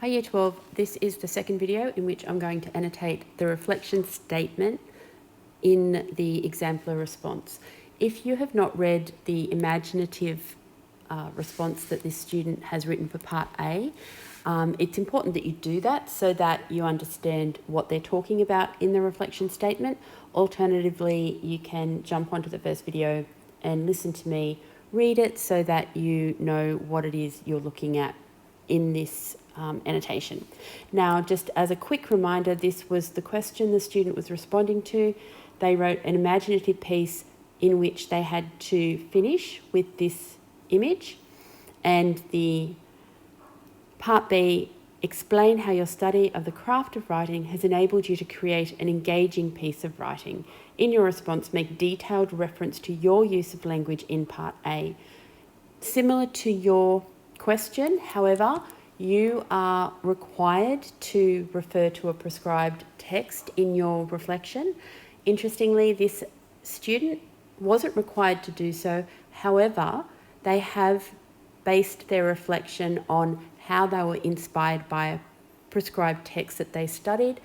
Hi Year 12, this is the second video in which I'm going to annotate the reflection statement in the exemplar response. If you have not read the imaginative response that this student has written for part A, it's important that you do that so that you understand what they're talking about in the reflection statement. Alternatively, you can jump onto the first video and listen to me read it so that you know what it is you're looking at in this annotation. Now, just as a quick reminder, this was the question the student was responding to. They wrote an imaginative piece in which they had to finish with this image, and the part B, explain how your study of the craft of writing has enabled you to create an engaging piece of writing. In your response, make detailed reference to your use of language in part A. Similar to your question, however, you are required to refer to a prescribed text in your reflection. Interestingly, this student wasn't required to do so. However, they have based their reflection on how they were inspired by a prescribed text that they studied.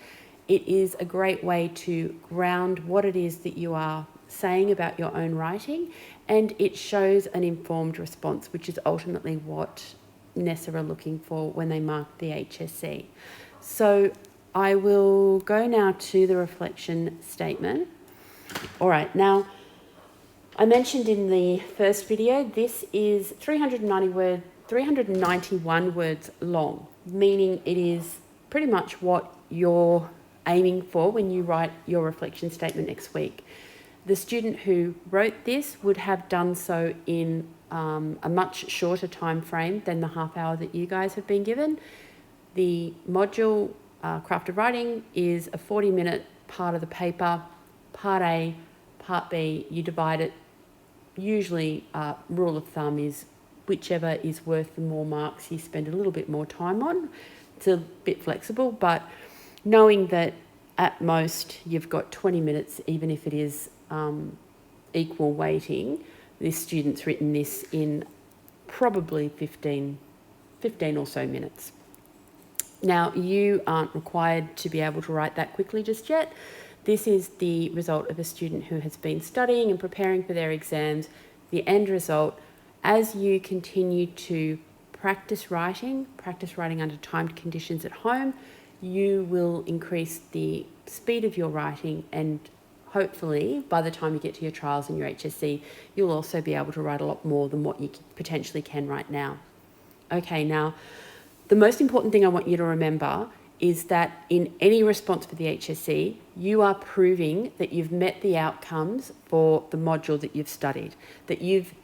It is a great way to ground what it is that you are saying about your own writing, and it shows an informed response, which is ultimately what NESA are looking for when they mark the HSC. So I will go now to the reflection statement. All right, now I mentioned in the first video, this is 391 words long, meaning it is pretty much what you're aiming for when you write your reflection statement next week. The student who wrote this would have done so in a much shorter time frame than the half hour that you guys have been given. The module, Craft of Writing, is a 40-minute part of the paper. Part A, Part B, you divide it. Usually, rule of thumb is whichever is worth the more marks, you spend a little bit more time on. It's a bit flexible, but knowing that at most you've got 20 minutes, even if it is equal weighting, this student's written this in probably 15 or so minutes. Now, you aren't required to be able to write that quickly just yet. This is the result of a student who has been studying and preparing for their exams. The end result, as you continue to practice writing under timed conditions at home, you will increase the speed of your writing, and hopefully by the time you get to your trials and your HSC, you'll also be able to write a lot more than what you potentially can right now. Okay, now the most important thing I want you to remember is that in any response for the HSC, you are proving that you've met the outcomes for the module that you've studied, that you've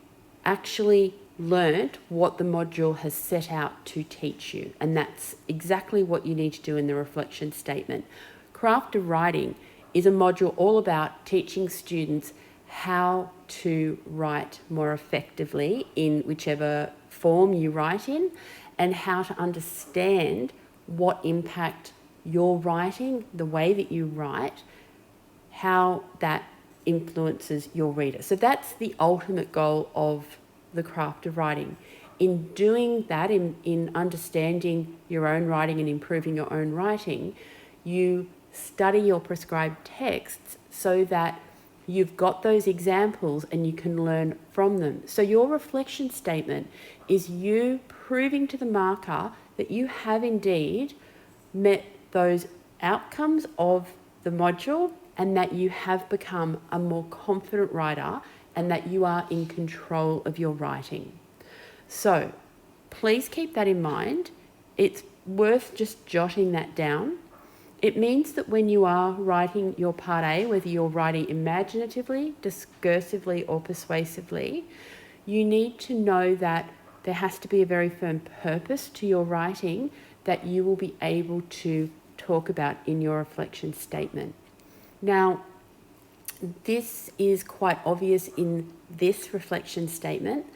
actually learnt what the module has set out to teach you. And that's exactly what you need to do in the reflection statement. Craft of Writing is a module all about teaching students how to write more effectively in whichever form you write in, and how to understand what impact your writing, the way that you write, how that influences your reader. So that's the ultimate goal of the Craft of Writing. In doing that, in understanding your own writing and improving your own writing, you study your prescribed texts so that you've got those examples and you can learn from them. So your reflection statement is you proving to the marker that you have indeed met those outcomes of the module, and that you have become a more confident writer, and that you are in control of your writing. So please keep that in mind. It's worth just jotting that down. It means that when you are writing your part A, whether you're writing imaginatively, discursively, or persuasively, you need to know that there has to be a very firm purpose to your writing that you will be able to talk about in your reflection statement. Now, this is quite obvious in this reflection statement.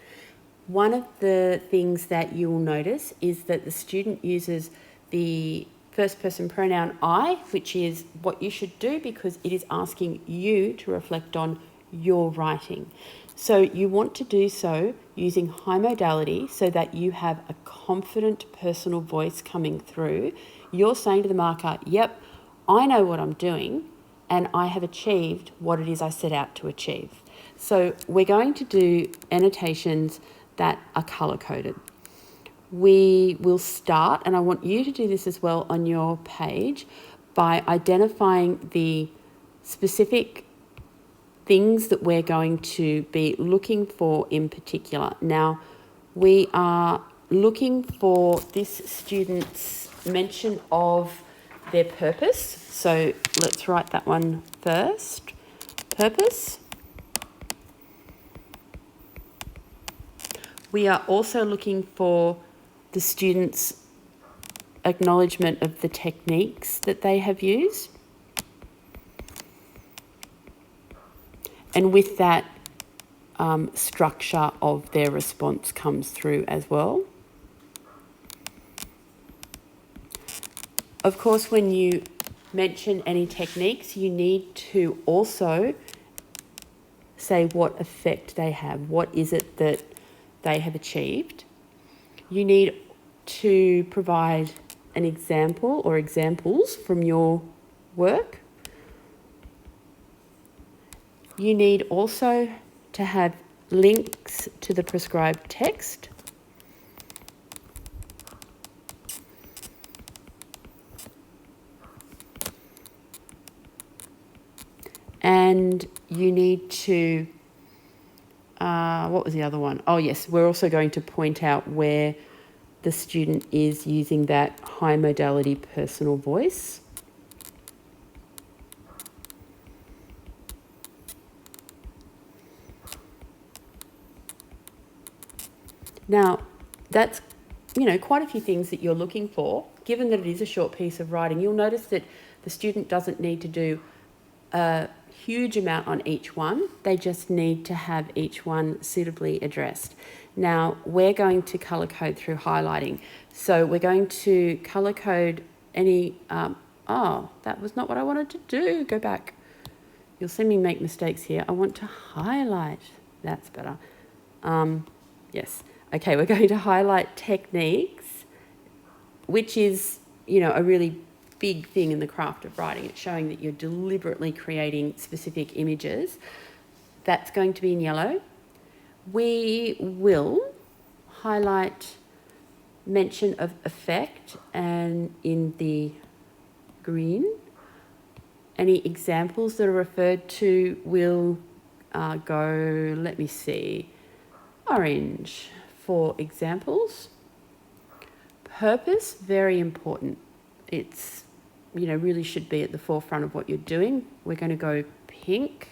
One of the things that you will notice is that the student uses the first person pronoun I, which is what you should do because it is asking you to reflect on your writing. So you want to do so using high modality so that you have a confident personal voice coming through. You're saying to the marker, yep, I know what I'm doing and I have achieved what it is I set out to achieve. So we're going to do annotations that are colour-coded. We will start, and I want you to do this as well on your page, by identifying the specific things that we're going to be looking for in particular. Now, we are looking for this student's mention of their purpose. So let's write that one first. Purpose. We are also looking for the student's acknowledgement of the techniques that they have used. And with that, structure of their response comes through as well. Of course, when you mention any techniques, you need to also say what effect they have. What is it that they have achieved? You need to provide an example or examples from your work. You need also to have links to the prescribed text. And you need to, what was the other one? Oh yes, we're also going to point out where the student is using that high modality personal voice. Now, that's, quite a few things that you're looking for. Given that it is a short piece of writing, you'll notice that the student doesn't need to do a huge amount on each one. They just need to have each one suitably addressed. Now, we're going to colour code through highlighting. So we're going to colour code any, that was not what I wanted to do. Go back. You'll see me make mistakes here. I want to highlight. That's better. Yes. Okay, we're going to highlight techniques, which is, a really big thing in the craft of writing. It's showing that you're deliberately creating specific images. That's going to be in yellow. We will highlight mention of effect and in the green. Any examples that are referred to will go, let me see, orange for examples. Purpose, very important. It's, really should be at the forefront of what you're doing. We're going to go pink.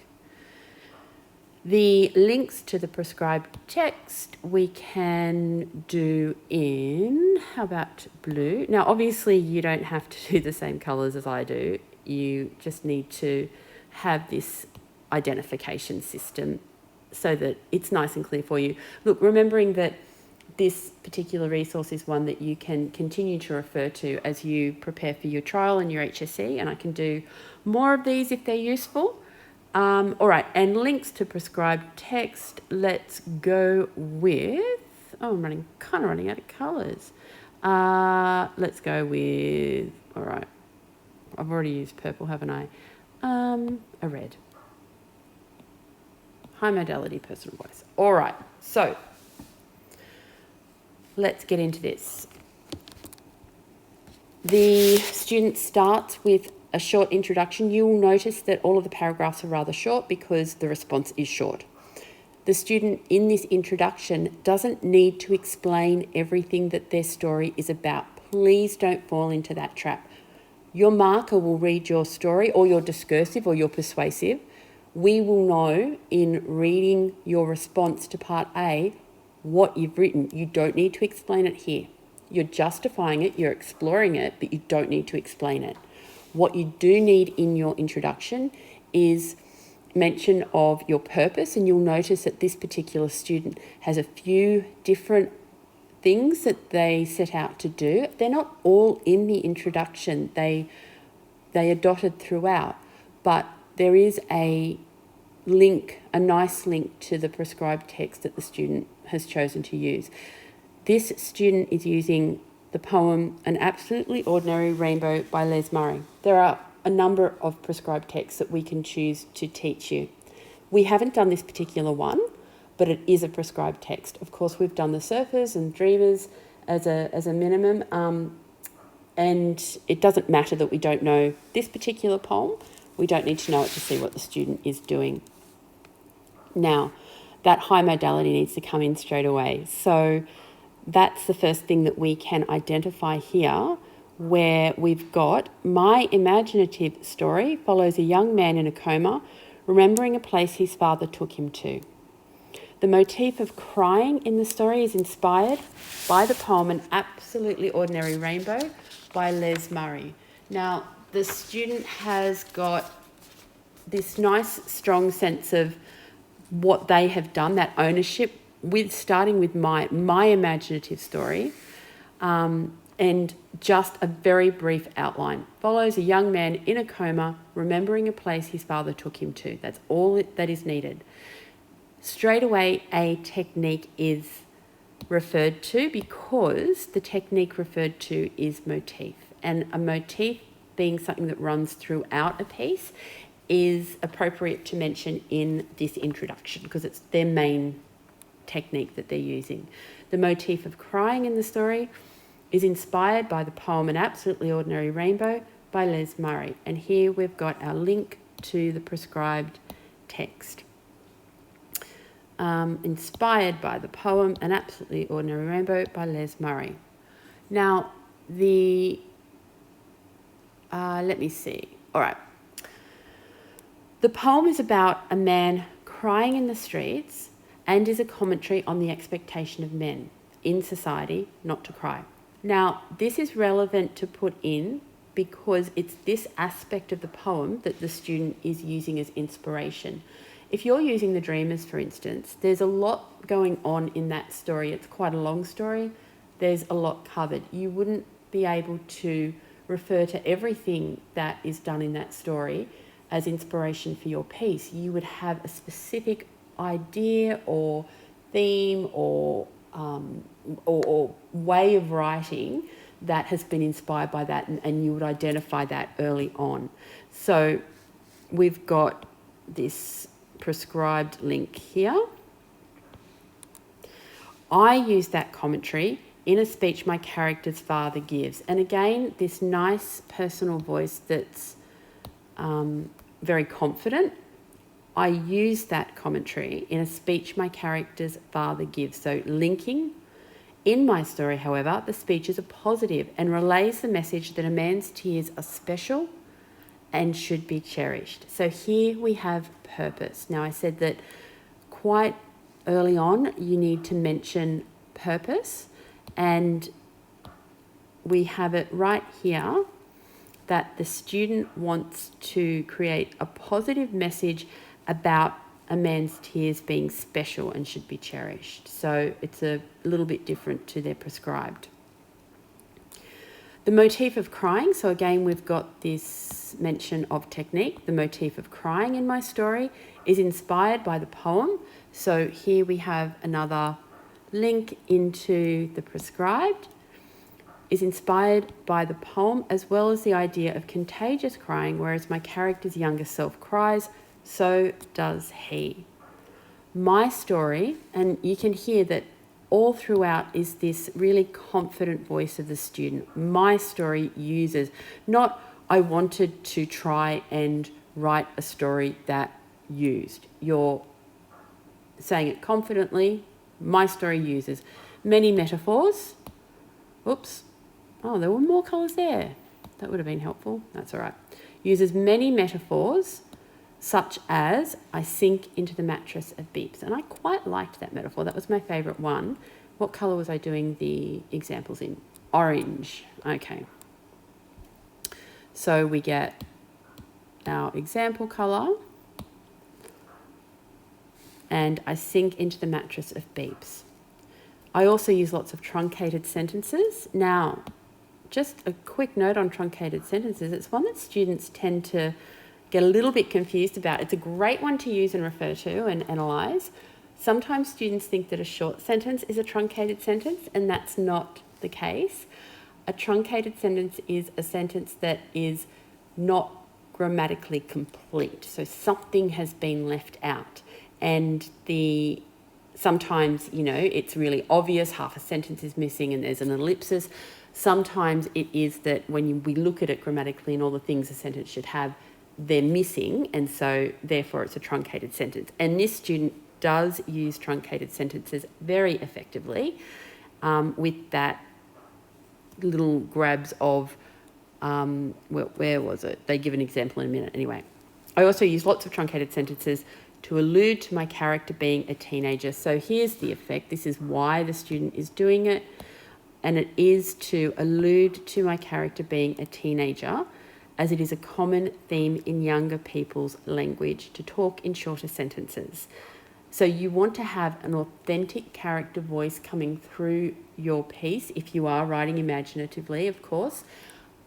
The links to the prescribed text we can do in, how about blue? Now, obviously, you don't have to do the same colours as I do. You just need to have this identification system so that it's nice and clear for you. Look, remembering that this particular resource is one that you can continue to refer to as you prepare for your trial and your HSC, and I can do more of these if they're useful. All right, and links to prescribed text. Let's go with, I'm kind of running out of colours. Let's go with, all right, I've already used purple, haven't I? A red. High modality personal voice. All right, so let's get into this. The student starts with a short introduction. You will notice that all of the paragraphs are rather short because the response is short. The student in this introduction doesn't need to explain everything that their story is about. Please don't fall into that trap. Your marker will read your story, or your discursive or your persuasive. We will know in reading your response to part A what you've written. You don't need to explain it here. You're justifying it, you're exploring it, but you don't need to explain it. What you do need in your introduction is mention of your purpose, and you'll notice that this particular student has a few different things that they set out to do. They're not all in the introduction. They are dotted throughout, but there is a a nice link to the prescribed text that the student has chosen to use. This student is using the poem An Absolutely Ordinary Rainbow by Les Murray. There are a number of prescribed texts that we can choose to teach you. We haven't done this particular one, but it is a prescribed text. Of course, we've done the Surfers and Dreamers as a minimum, and it doesn't matter that we don't know this particular poem. We don't need to know it to see what the student is doing. Now, that high modality needs to come in straight away. So that's the first thing that we can identify here, where we've got my imaginative story follows a young man in a coma, remembering a place his father took him to. The motif of crying in the story is inspired by the poem An Absolutely Ordinary Rainbow by Les Murray. Now, the student has got this nice, strong sense of what they have done, that ownership, with starting with my imaginative story, and just a very brief outline. Follows a young man in a coma, remembering a place his father took him to. That's all that is needed. Straight away, a technique is referred to because the technique referred to is motif. And a motif, being something that runs throughout a piece, is appropriate to mention in this introduction because it's their main technique that they're using. The motif of crying in the story is inspired by the poem An Absolutely Ordinary Rainbow by Les Murray. And here we've got our link to the prescribed text. Inspired by the poem An Absolutely Ordinary Rainbow by Les Murray. Now, let me see. All right. The poem is about a man crying in the streets and is a commentary on the expectation of men in society not to cry. Now, this is relevant to put in because it's this aspect of the poem that the student is using as inspiration. If you're using The Dreamers, for instance, there's a lot going on in that story. It's quite a long story. There's a lot covered. You wouldn't be able to refer to everything that is done in that story as inspiration for your piece. You would have a specific idea or theme or way of writing that has been inspired by that, and you would identify that early on. So we've got this prescribed link here. I use that commentary in a speech my character's father gives. And again, this nice personal voice that's very confident. I use that commentary in a speech my character's father gives. So linking. In my story, however, the speeches are positive and relays the message that a man's tears are special and should be cherished. So here we have purpose. Now, I said that quite early on you need to mention purpose, and we have it right here that the student wants to create a positive message about a man's tears being special and should be cherished. So it's a little bit different to their prescribed. The motif of crying. So again, we've got this mention of technique. The motif of crying in my story is inspired by the poem. So here we have another link into the prescribed. Is inspired by the poem as well as the idea of contagious crying, whereas my character's younger self cries, so does he. My story, and you can hear that all throughout is this really confident voice of the student. My story uses, not I wanted to try and write a story that used. You're saying it confidently. My story uses many metaphors. Oops. Oh, there were more colours there. That would have been helpful. That's all right. Uses many metaphors, such as I sink into the mattress of beeps. And I quite liked that metaphor. That was my favourite one. What colour was I doing the examples in? Orange. Okay. So we get our example colour. And I sink into the mattress of beeps. I also use lots of truncated sentences. Now, just a quick note on truncated sentences. It's one that students tend to get a little bit confused about. It's a great one to use and refer to and analyse. Sometimes students think that a short sentence is a truncated sentence, and that's not the case. A truncated sentence is a sentence that is not grammatically complete. So something has been left out. And sometimes, it's really obvious, half a sentence is missing and there's an ellipsis. Sometimes it is that when we look at it grammatically and all the things a sentence should have, they're missing, and so therefore it's a truncated sentence. And this student does use truncated sentences very effectively with that little grabs of, where was it? They give an example in a minute anyway. I also use lots of truncated sentences to allude to my character being a teenager. So here's the effect. This is why the student is doing it. And it is to allude to my character being a teenager, as it is a common theme in younger people's language to talk in shorter sentences. So you want to have an authentic character voice coming through your piece, if you are writing imaginatively, of course,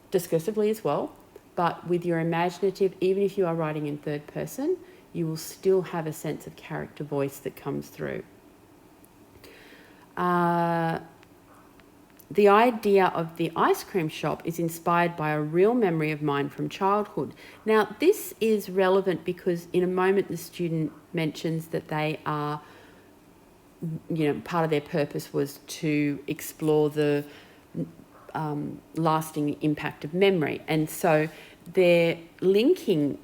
discursively as well. But with your imaginative, even if you are writing in third person, you will still have a sense of character voice that comes through. The idea of the ice cream shop is inspired by a real memory of mine from childhood. Now, this is relevant because in a moment the student mentions that they are, part of their purpose was to explore the lasting impact of memory. And so they're linking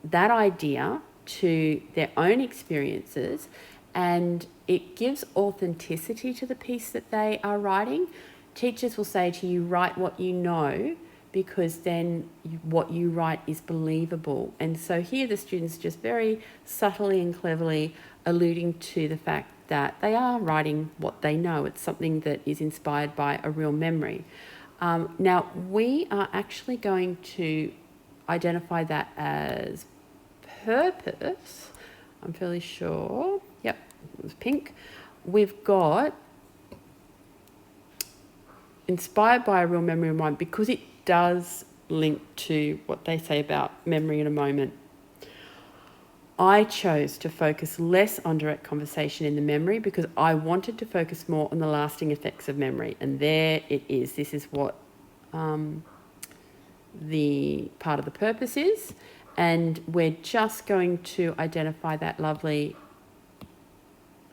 that idea to their own experiences, and it gives authenticity to the piece that they are writing. Teachers will say to you, write what you know, because then what you write is believable. And so here the students just very subtly and cleverly alluding to the fact that they are writing what they know. It's something that is inspired by a real memory. Now, we are actually going to identify that as purpose. I'm fairly sure. Yep, it was pink. We've got inspired by a real memory of mine, because it does link to what they say about memory in a moment. I chose to focus less on direct conversation in the memory because I wanted to focus more on the lasting effects of memory. And there it is. This is what the part of the purpose is. And we're just going to identify that lovely,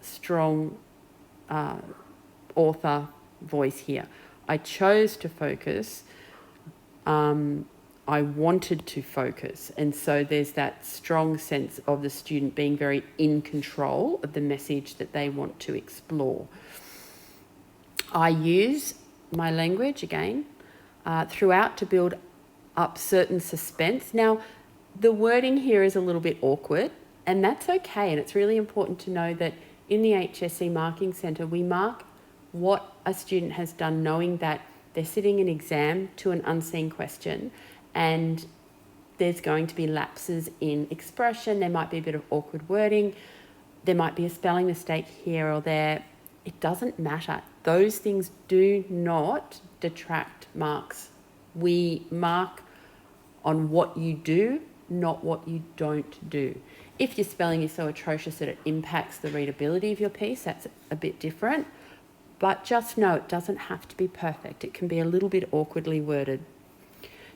strong author voice here. I chose to focus. I wanted to focus. And so there's that strong sense of the student being very in control of the message that they want to explore. I use my language, again, throughout to build up certain suspense. Now, the wording here is a little bit awkward, and that's okay. And it's really important to know that in the HSC Marking Centre, we mark what a student has done, knowing that they're sitting an exam to an unseen question, and there's going to be lapses in expression. There might be a bit of awkward wording. There might be a spelling mistake here or there. It doesn't matter. Those things do not detract marks. We mark on what you do, not what you don't do. If your spelling is so atrocious that it impacts the readability of your piece, that's a bit different. But just know it doesn't have to be perfect. It can be a little bit awkwardly worded.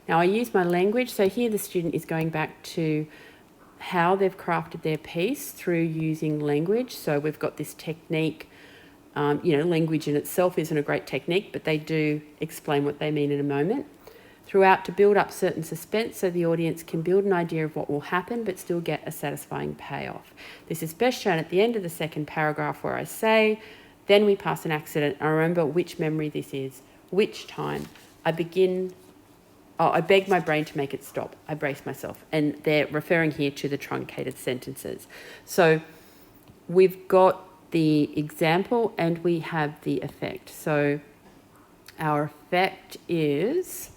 Now, I use my language. So here the student is going back to how they've crafted their piece through using language. So we've got this technique. Language in itself isn't a great technique, but they do explain what they mean in a moment. Throughout, to build up certain suspense so the audience can build an idea of what will happen but still get a satisfying payoff. This is best shown at the end of the second paragraph, where I say, then we pass an accident. I remember which memory this is, which time. I beg my brain to make it stop. I brace myself. And they're referring here to the truncated sentences. So we've got the example and we have the effect. So our effect is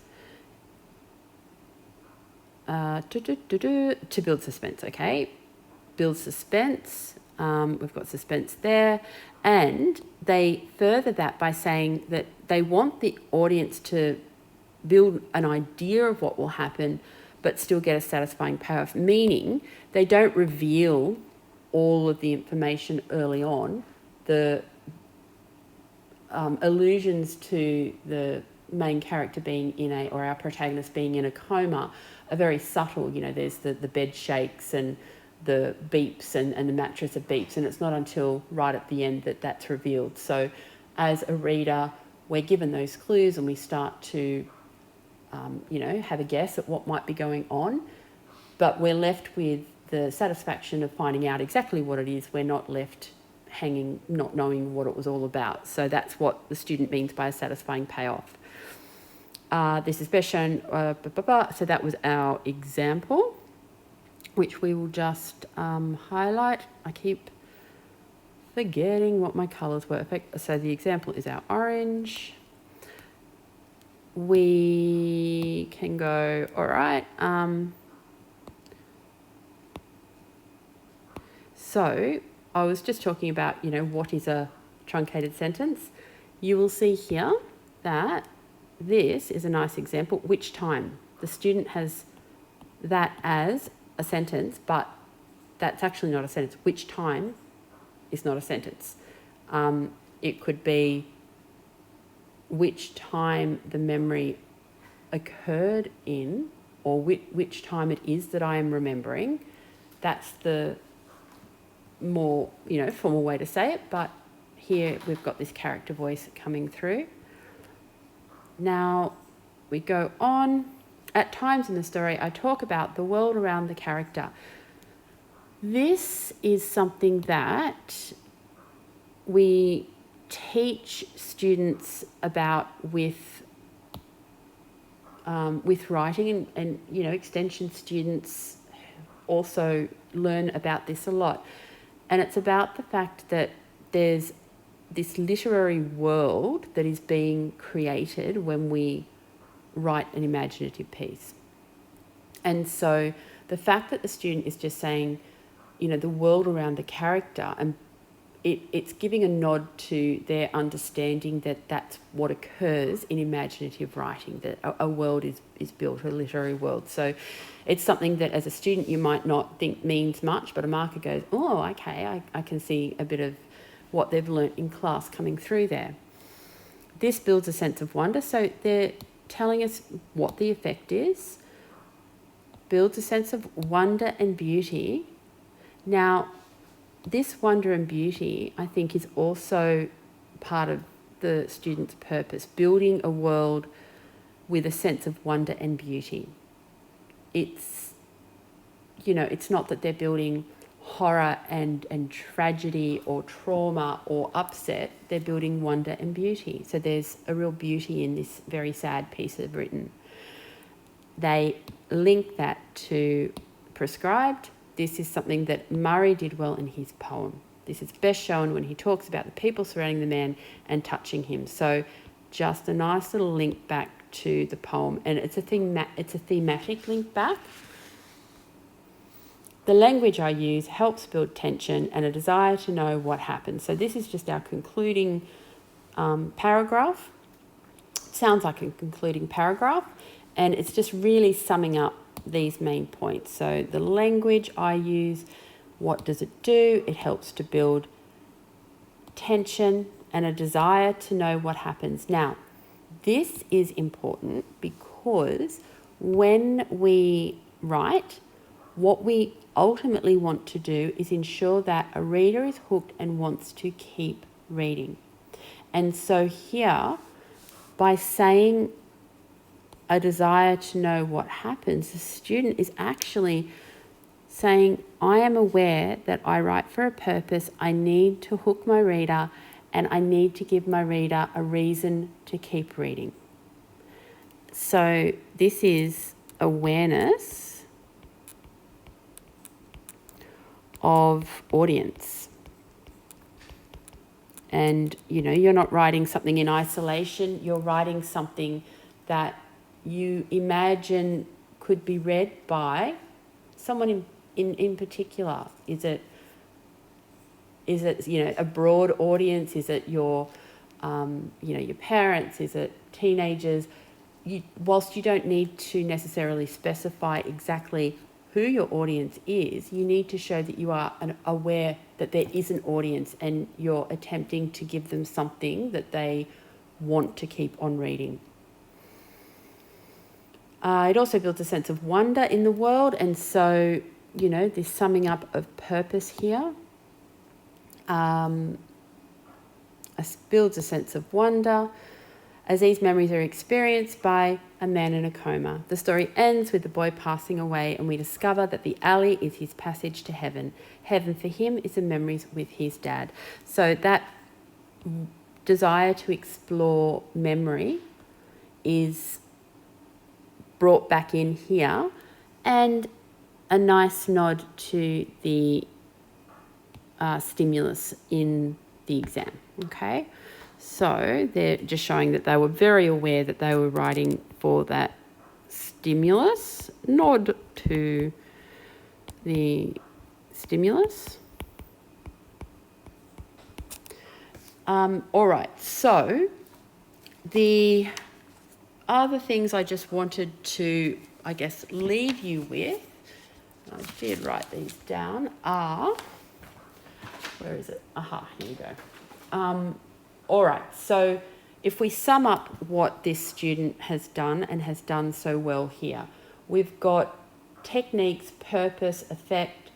to build suspense, okay? Build suspense. We've got suspense there. And they further that by saying that they want the audience to build an idea of what will happen, but still get a satisfying payoff, meaning they don't reveal all of the information early on. The allusions to the main character being or our protagonist being in a coma are very subtle. There's the bed shakes and the beeps and the mattress that beeps, and it's not until right at the end that that's revealed. So as a reader, we're given those clues and we start to have a guess at what might be going on, but we're left with the satisfaction of finding out exactly what it is. We're not left hanging, not knowing what it was all about. So that's what the student means by a satisfying payoff. This is best shown, so that was our example, which we will just highlight. I keep forgetting what my colours were. So the example is our orange. We can go, all right. So I was just talking about, what is a truncated sentence. You will see here that this is a nice example. Which time? The student has that as a sentence, but that's actually not a sentence. Which time is not a sentence. It could be which time the memory occurred in, or which time it is that I am remembering. That's the more, formal way to say it, but here we've got this character voice coming through. Now we go on. At times in the story, I talk about the world around the character. This is something that we teach students about with writing, and extension students also learn about this a lot. And it's about the fact that there's this literary world that is being created when we write an imaginative piece. And so the fact that the student is just saying, the world around the character, and it's giving a nod to their understanding that that's what occurs in imaginative writing, that a world is built, a literary world. So it's something that as a student you might not think means much, but a marker goes, oh, okay, I can see a bit of what they've learnt in class coming through there. This builds a sense of wonder. So they're telling us what the effect is, builds a sense of wonder and beauty. Now, this wonder and beauty, I think, is also part of the student's purpose, building a world with a sense of wonder and beauty. It's, it's not that they're building horror and tragedy or trauma or upset. They're building wonder and beauty. So there's a real beauty in this very sad piece of written. They link that to prescribed. This is something that Murray did well in his poem. This is best shown when he talks about the people surrounding the man and touching him. So just a nice little link back to the poem, and it's a thematic link back. The language I use helps build tension and a desire to know what happened. So this is just our concluding paragraph. It sounds like a concluding paragraph, and it's just really summing up these main points. So the language I use, what does it do? It helps to build tension and a desire to know what happens. Now, this is important because when we write, what we ultimately want to do is ensure that a reader is hooked and wants to keep reading. And so here, by saying a desire to know what happens, the student is actually saying, I am aware that I write for a purpose. I need to hook my reader, and I need to give my reader a reason to keep reading. So this is awareness of audience. And, you're not writing something in isolation. You're writing something that you imagine could be read by someone in particular. Is it a broad audience? Is it your parents? Is it teenagers? whilst you don't need to necessarily specify exactly who your audience is, you need to show that you are aware that there is an audience and you're attempting to give them something that they want to keep on reading. It also builds a sense of wonder in the world, and so, this summing up of purpose here builds a sense of wonder as these memories are experienced by a man in a coma. The story ends with the boy passing away, and we discover that the alley is his passage to heaven. Heaven for him is the memories with his dad. So that desire to explore memory is brought back in here, and a nice nod to the stimulus in the exam. Okay, so they're just showing that they were very aware that they were writing for that stimulus. Nod to the stimulus. All right, so the other things I just wanted to, leave you with, I did write these down, are, where is it? Aha, here we go. All right, so if we sum up what this student has done and has done so well here, we've got techniques, purpose, effect,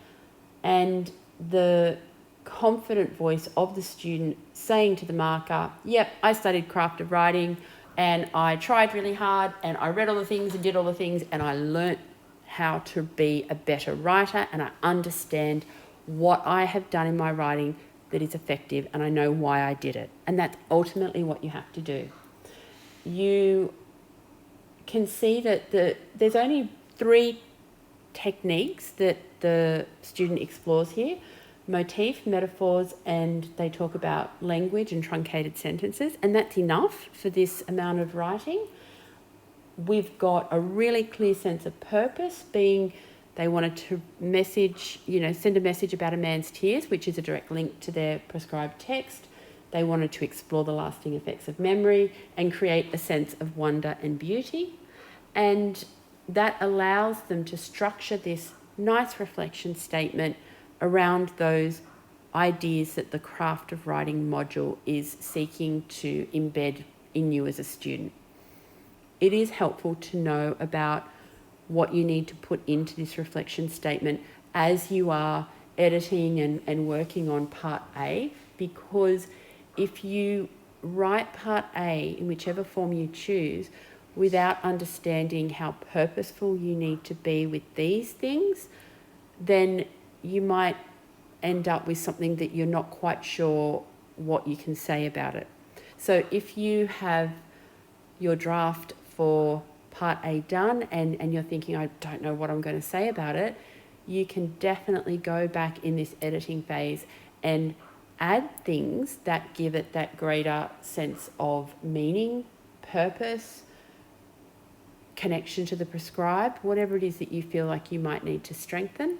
and the confident voice of the student saying to the marker, yep, I studied craft of writing and I tried really hard and I read all the things and did all the things and I learnt how to be a better writer, and I understand what I have done in my writing that is effective and I know why I did it. And that's ultimately what you have to do. You can see that there's only 3 techniques that the student explores here: motif, metaphors, and they talk about language and truncated sentences, and that's enough for this amount of writing. We've got a really clear sense of purpose, being they wanted to send a message about a man's tears, which is a direct link to their prescribed text. They wanted to explore the lasting effects of memory and create a sense of wonder and beauty. And that allows them to structure this nice reflection statement around those ideas that the craft of writing module is seeking to embed in you as a student. It is helpful to know about what you need to put into this reflection statement as you are editing and working on part A, because if you write part A in whichever form you choose without understanding how purposeful you need to be with these things, then you might end up with something that you're not quite sure what you can say about it. So if you have your draft for part A done and you're thinking, I don't know what I'm going to say about it, you can definitely go back in this editing phase and add things that give it that greater sense of meaning, purpose, connection to the prescribed, whatever it is that you feel like you might need to strengthen.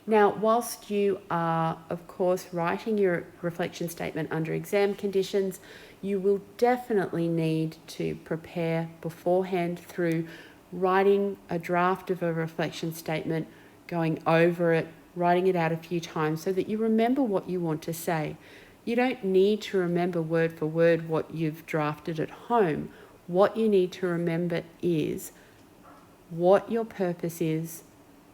Now, whilst you are, of course, writing your reflection statement under exam conditions, you will definitely need to prepare beforehand through writing a draft of a reflection statement, going over it, writing it out a few times so that you remember what you want to say. You don't need to remember word for word what you've drafted at home. What you need to remember is what your purpose is,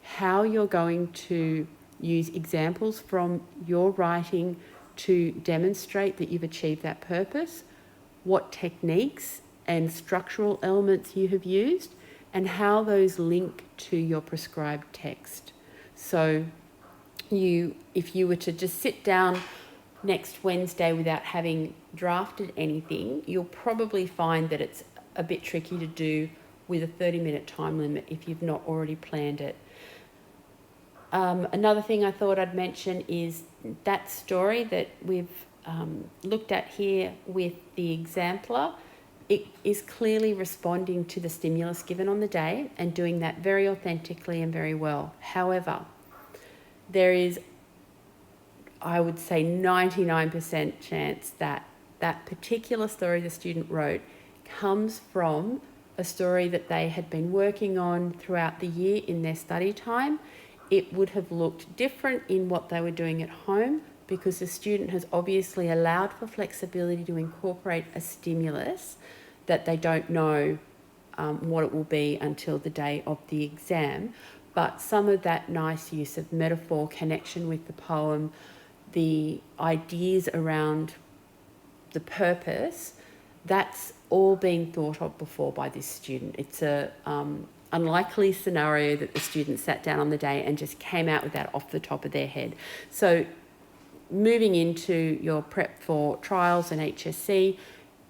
how you're going to use examples from your writing to demonstrate that you've achieved that purpose, what techniques and structural elements you have used, and how those link to your prescribed text. So if you were to just sit down next Wednesday without having drafted anything, you'll probably find that it's a bit tricky to do with a 30-minute time limit if you've not already planned it. Another thing I thought I'd mention is that story that we've looked at here with the exemplar. It is clearly responding to the stimulus given on the day and doing that very authentically and very well. However, there is, I would say, 99% chance that that particular story the student wrote comes from a story that they had been working on throughout the year in their study time, it would have looked different in what they were doing at home, because the student has obviously allowed for flexibility to incorporate a stimulus that they don't know what it will be until the day of the exam. But some of that nice use of metaphor, connection with the poem, the ideas around the purpose, that's all been thought of before by this student. It's a unlikely scenario that the student sat down on the day and just came out with that off the top of their head. So moving into your prep for trials and HSC,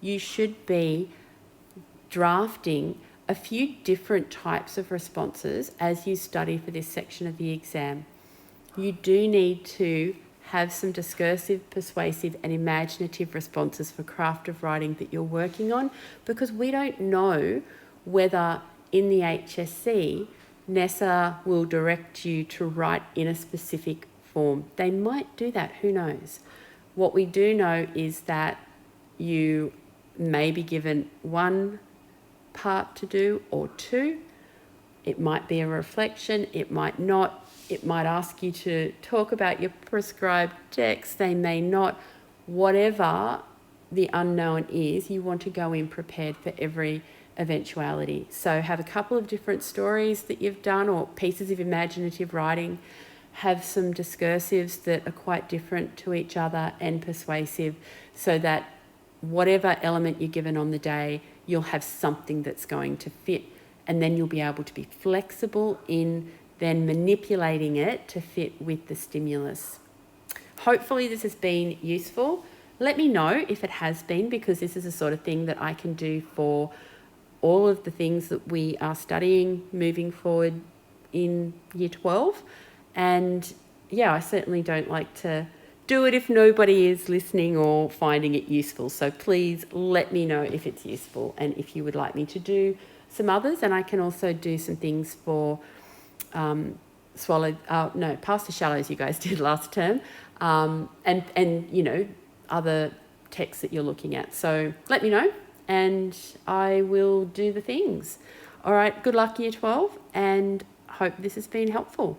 you should be drafting a few different types of responses as you study for this section of the exam. You do need to have some discursive, persuasive and imaginative responses for craft of writing that you're working on, because we don't know whether in the HSC NESA will direct you to write in a specific form. They might do that, who knows. What we do know is that you may be given one part to do or two. It might be a reflection, it might not. It might ask you to talk about your prescribed text, they may not. Whatever the unknown is, you want to go in prepared for every eventuality. So have a couple of different stories that you've done or pieces of imaginative writing. Have some discursives that are quite different to each other and persuasive, so that whatever element you're given on the day, you'll have something that's going to fit, and then you'll be able to be flexible in then manipulating it to fit with the stimulus. Hopefully this has been useful. Let me know if it has been, because this is the sort of thing that I can do for all of the things that we are studying moving forward in Year 12. And yeah, I certainly don't like to do it if nobody is listening or finding it useful. So please let me know if it's useful and if you would like me to do some others. And I can also do some things for Past the Shallows you guys did last term, and you know, other texts that you're looking at. So let me know and I will do the things. All right, good luck Year 12, and hope this has been helpful.